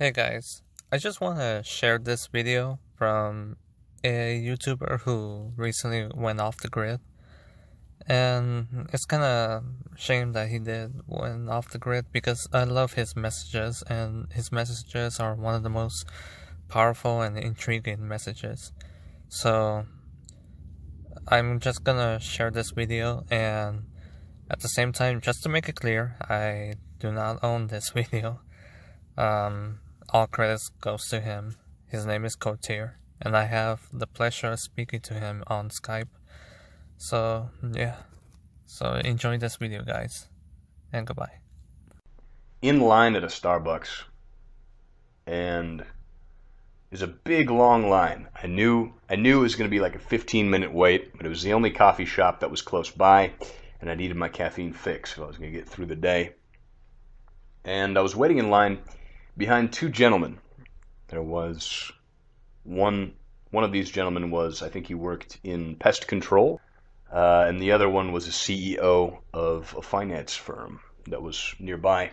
Hey guys, I just want to share this video from a YouTuber who recently went off the grid. And it's kind of shame that he did went off the grid because I love his messages and his messages are one of the most powerful and intriguing messages. So I'm just gonna share this video, and at the same time, just to make it clear, I do not own this video. All credits goes to him. His name is Coterie, and I have the pleasure of speaking to him on Skype. So yeah, so enjoy this video, guys, and goodbye. In line at a Starbucks, and there's a big long line. I knew it was going to be like a 15-minute wait, but it was the only coffee shop that was close by, and I needed my caffeine fix if I was going to get through the day. And I was waiting in line behind two gentlemen. There was one of these gentlemen was, I think he worked in pest control, and the other one was a CEO of a finance firm that was nearby.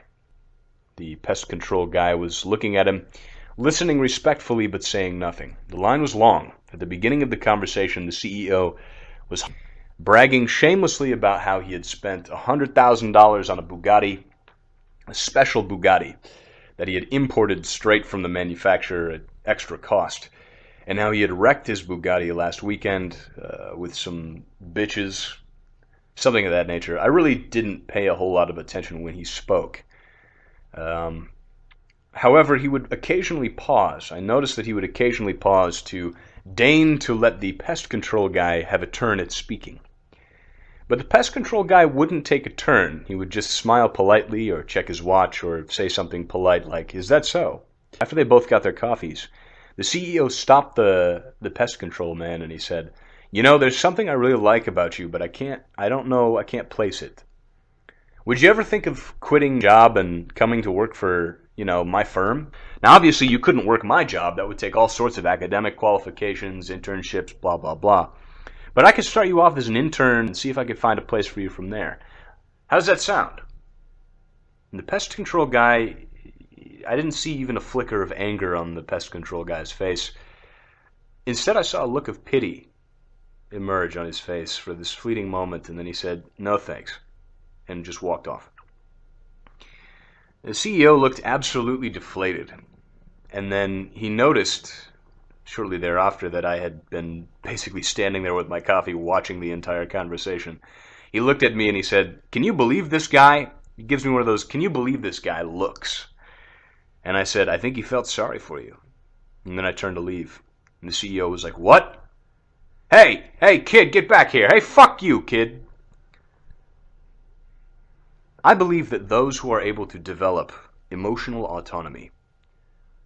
The pest control guy was looking at him, listening respectfully but saying nothing. The line was long. At the beginning of the conversation, the CEO was bragging shamelessly about how he had spent $100,000 on a Bugatti, a special Bugatti that he had imported straight from the manufacturer at extra cost, and how he had wrecked his Bugatti last weekend with some bitches, something of that nature. I really didn't pay a whole lot of attention when he spoke. However, he would occasionally pause. I noticed that he would occasionally pause to deign to let the pest control guy have a turn at speaking. But the pest control guy wouldn't take a turn. He would just smile politely or check his watch or say something polite like, "Is that so?" After they both got their coffees, the CEO stopped the pest control man and he said, "You know, there's something I really like about you, but I can't place it. Would you ever think of quitting your job and coming to work for, my firm? Now, obviously, you couldn't work my job. That would take all sorts of academic qualifications, internships, blah, blah, blah. But I could start you off as an intern and see if I could find a place for you from there. How does that sound?" And the pest control guy, I didn't see even a flicker of anger on the pest control guy's face. Instead, I saw a look of pity emerge on his face for this fleeting moment, and then he said, "No thanks," and just walked off. The CEO looked absolutely deflated, and then he noticed shortly thereafter that I had been basically standing there with my coffee watching the entire conversation. He looked at me and he said, "Can you believe this guy?" He gives me one of those, "Can you believe this guy?" looks. And I said, "I think he felt sorry for you." And then I turned to leave. And the CEO was like, "What? Hey, kid, get back here. Hey, fuck you, kid." I believe that those who are able to develop emotional autonomy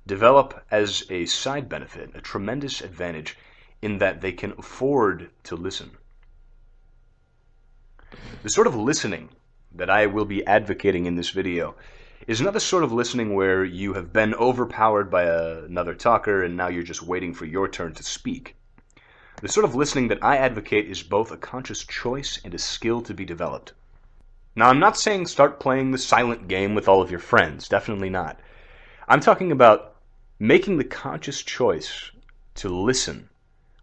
develop as a side benefit a tremendous advantage in that they can afford to listen. The sort of listening that I will be advocating in this video is not the sort of listening where you have been overpowered by another talker and now you're just waiting for your turn to speak. The sort of listening that I advocate is both a conscious choice and a skill to be developed. Now, I'm not saying start playing the silent game with all of your friends. Definitely not. I'm talking about making the conscious choice to listen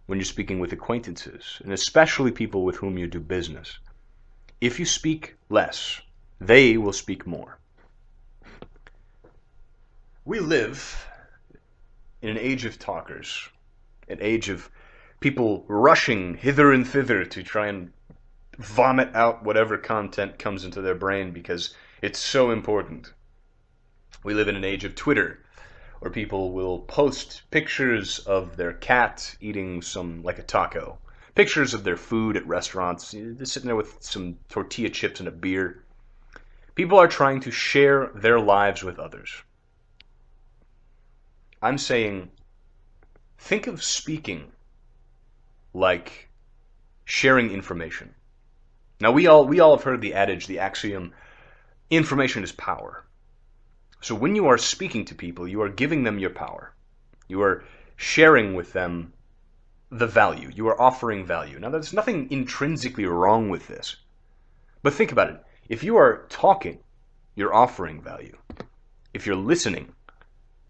when you're speaking with acquaintances, and especially people with whom you do business. If you speak less, they will speak more. We live in an age of talkers, an age of people rushing hither and thither to try and vomit out whatever content comes into their brain because it's so important. We live in an age of Twitter, where people will post pictures of their cat eating like a taco, pictures of their food at restaurants, just sitting there with some tortilla chips and a beer. People are trying to share their lives with others. I'm saying, think of speaking like sharing information. Now, we all have heard the adage, the axiom, information is power. So when you are speaking to people, you are giving them your power. You are sharing with them the value. You are offering value. Now, there's nothing intrinsically wrong with this. But think about it. If you are talking, you're offering value. If you're listening,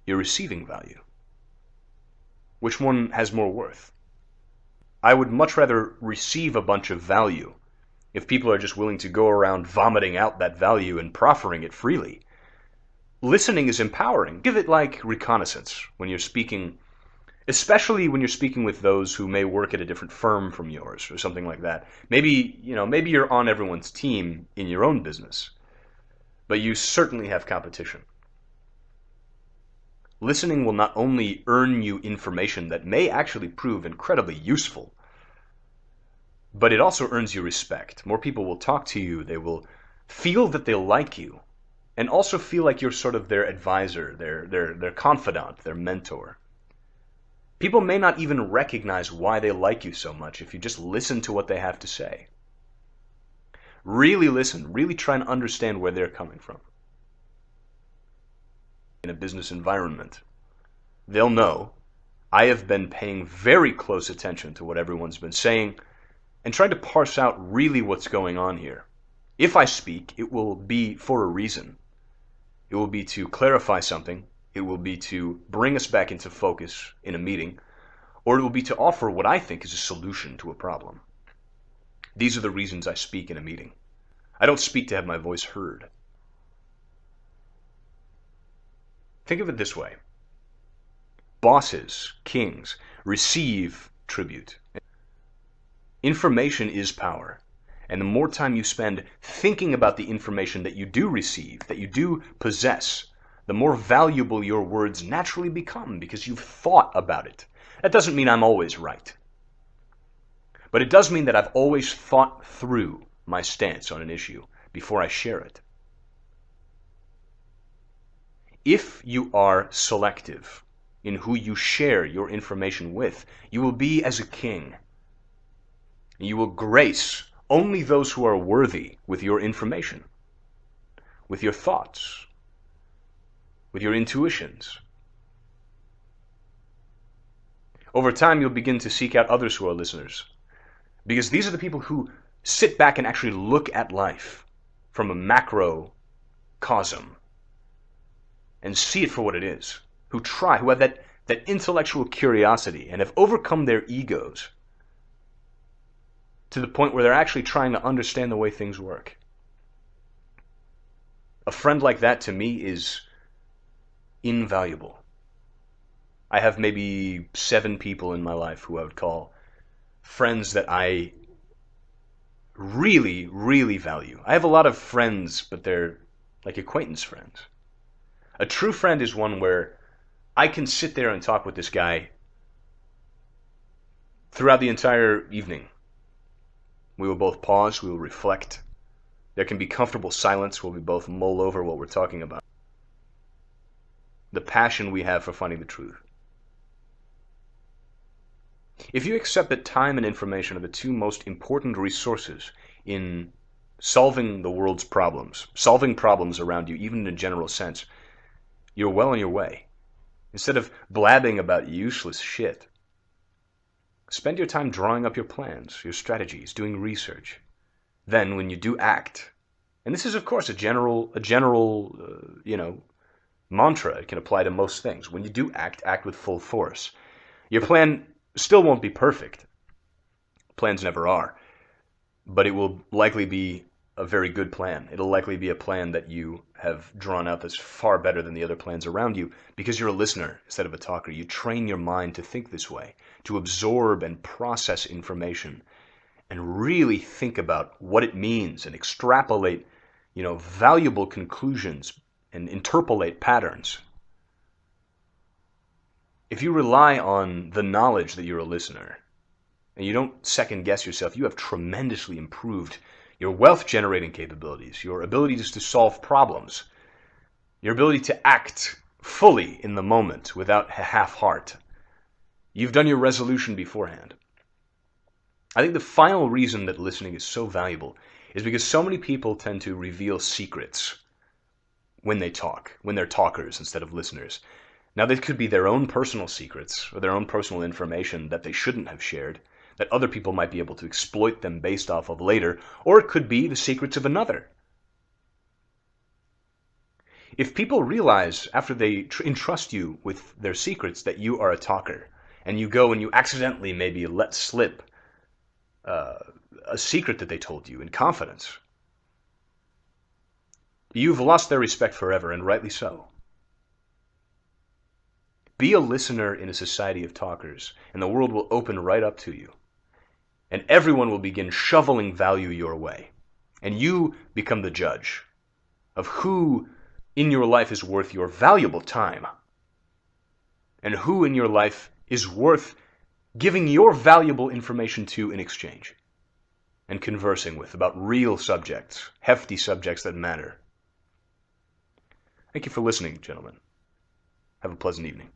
you're receiving value. Which one has more worth? I would much rather receive a bunch of value if people are just willing to go around vomiting out that value and proffering it freely. Listening is empowering. Give it like reconnaissance when you're speaking, especially when you're speaking with those who may work at a different firm from yours or something like that. Maybe you're on everyone's team in your own business, but you certainly have competition. Listening will not only earn you information that may actually prove incredibly useful, but it also earns you respect. More people will talk to you, they will feel that they like you, and also feel like you're sort of their advisor, their confidant, their mentor. People may not even recognize why they like you so much if you just listen to what they have to say. Really listen, really try and understand where they're coming from. In a business environment, they'll know I have been paying very close attention to what everyone's been saying and trying to parse out really what's going on here. If I speak, it will be for a reason. It will be to clarify something, it will be to bring us back into focus in a meeting, or it will be to offer what I think is a solution to a problem. These are the reasons I speak in a meeting. I don't speak to have my voice heard. Think of it this way. Bosses, kings, receive tribute. Information is power. And the more time you spend thinking about the information that you do receive, that you do possess, the more valuable your words naturally become because you've thought about it. That doesn't mean I'm always right. But it does mean that I've always thought through my stance on an issue before I share it. If you are selective in who you share your information with, you will be as a king. You will grace only those who are worthy with your information, with your thoughts, with your intuitions. Over time, you'll begin to seek out others who are listeners, because these are the people who sit back and actually look at life from a macrocosm and see it for what it is, who have that intellectual curiosity and have overcome their egos to the point where they're actually trying to understand the way things work. A friend like that to me is invaluable. I have maybe 7 people in my life who I would call friends that I really, really value. I have a lot of friends, but they're like acquaintance friends. A true friend is one where I can sit there and talk with this guy throughout the entire evening. We will both pause, we will reflect. There can be comfortable silence where we both mull over what we're talking about. The passion we have for finding the truth. If you accept that time and information are the 2 most important resources in solving the world's problems, solving problems around you, even in a general sense, you're well on your way. Instead of blabbing about useless shit, spend your time drawing up your plans, your strategies, doing research. Then, when you do act, and this is of course a general mantra. It can apply to most things. When you do act with full force. Your plan still won't be perfect. Plans never are. But it will likely be a very good plan. It'll likely be a plan that you have drawn out that's far better than the other plans around you because you're a listener instead of a talker. You train your mind to think this way, to absorb and process information and really think about what it means and extrapolate, valuable conclusions and interpolate patterns. If you rely on the knowledge that you're a listener and you don't second guess yourself, you have tremendously improved your wealth generating capabilities, your abilities to solve problems, your ability to act fully in the moment without a half heart. You've done your resolution beforehand. I think the final reason that listening is so valuable is because so many people tend to reveal secrets when they talk, when they're talkers instead of listeners. Now, they could be their own personal secrets or their own personal information that they shouldn't have shared, that other people might be able to exploit them based off of later, or it could be the secrets of another. If people realize after they entrust you with their secrets that you are a talker, and you go and you accidentally maybe let slip a secret that they told you in confidence, you've lost their respect forever, and rightly so. Be a listener in a society of talkers, and the world will open right up to you. And everyone will begin shoveling value your way. And you become the judge of who in your life is worth your valuable time, and who in your life is worth giving your valuable information to in exchange, and conversing with about real subjects, hefty subjects that matter. Thank you for listening, gentlemen. Have a pleasant evening.